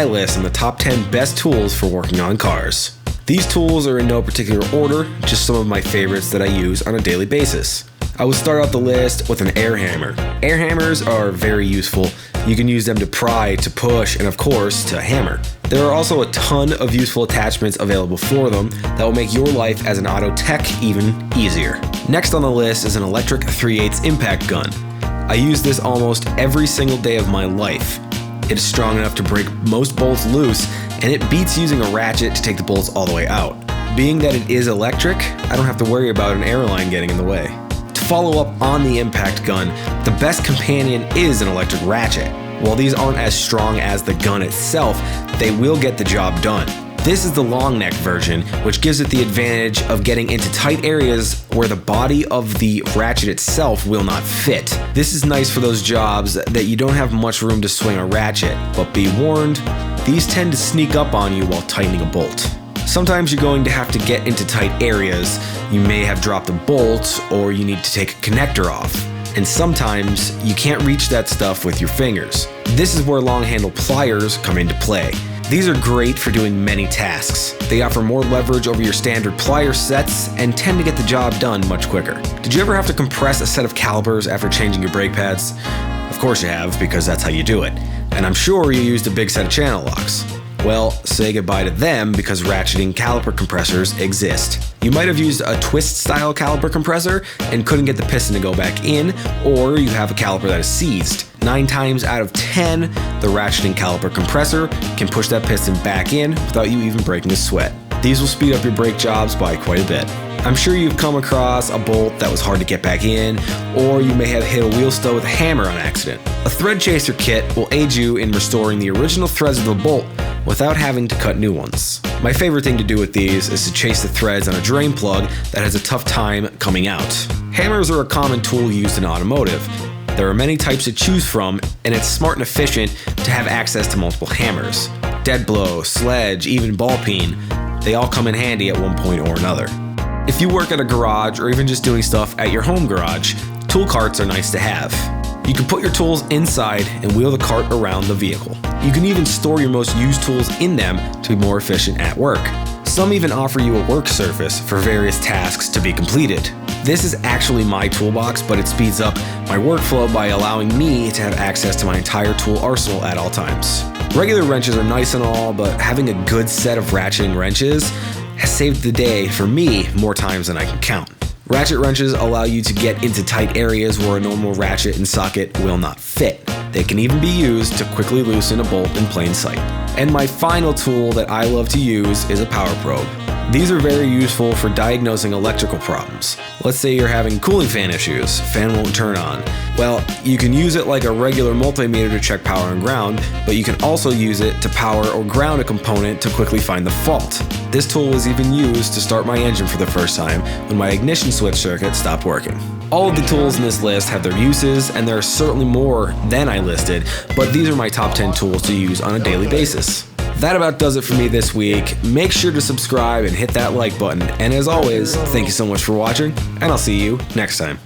my list on the top 10 best tools for working on cars. These tools are in no particular order, just some of my favorites that I use on a daily basis. I will start out the list with an air hammer. Air hammers are very useful. You can use them to pry, to push, and of course, to hammer. There are also a ton of useful attachments available for them that will make your life as an auto tech even easier. Next on the list is an electric 3/8 impact gun. I use this almost every single day of my life. It is strong enough to break most bolts loose, and it beats using a ratchet to take the bolts all the way out. Being that it is electric, I don't have to worry about an airline getting in the way. To follow up on the impact gun, the best companion is an electric ratchet. While these aren't as strong as the gun itself, they will get the job done. This is the long neck version, which gives it the advantage of getting into tight areas where the body of the ratchet itself will not fit. This is nice for those jobs that you don't have much room to swing a ratchet, but be warned, these tend to sneak up on you while tightening a bolt. Sometimes you're going to have to get into tight areas. You may have dropped a bolt, or you need to take a connector off. And sometimes you can't reach that stuff with your fingers. This is where long handle pliers come into play. These are great for doing many tasks. They offer more leverage over your standard plier sets and tend to get the job done much quicker. Did you ever have to compress a set of calipers after changing your brake pads? Of course you have, because that's how you do it. And I'm sure you used a big set of channel locks. Well, say goodbye to them because ratcheting caliper compressors exist. You might have used a twist-style caliper compressor and couldn't get the piston to go back in, or you have a caliper that is seized. 9 times out of 10, the ratcheting caliper compressor can push that piston back in without you even breaking a sweat. These will speed up your brake jobs by quite a bit. I'm sure you've come across a bolt that was hard to get back in, or you may have hit a wheel stud with a hammer on accident. A thread chaser kit will aid you in restoring the original threads of the bolt without having to cut new ones. My favorite thing to do with these is to chase the threads on a drain plug that has a tough time coming out. Hammers are a common tool used in automotive. There are many types to choose from, and it's smart and efficient to have access to multiple hammers. Dead blow, sledge, even ball peen, they all come in handy at one point or another. If you work at a garage or even just doing stuff at your home garage, tool carts are nice to have. You can put your tools inside and wheel the cart around the vehicle. You can even store your most used tools in them to be more efficient at work. Some even offer you a work surface for various tasks to be completed. This is actually my toolbox, but it speeds up my workflow by allowing me to have access to my entire tool arsenal at all times. Regular wrenches are nice and all, but having a good set of ratcheting wrenches has saved the day for me more times than I can count. Ratchet wrenches allow you to get into tight areas where a normal ratchet and socket will not fit. They can even be used to quickly loosen a bolt in plain sight. And my final tool that I love to use is a power probe. These are very useful for diagnosing electrical problems. Let's say you're having cooling fan issues, fan won't turn on. Well, you can use it like a regular multimeter to check power and ground, but you can also use it to power or ground a component to quickly find the fault. This tool was even used to start my engine for the first time when my ignition switch circuit stopped working. All of the tools in this list have their uses, and there are certainly more than I listed, but these are my top 10 tools to use on a daily basis. That about does it for me this week. Make sure to subscribe and hit that like button. And as always, thank you so much for watching, and I'll see you next time.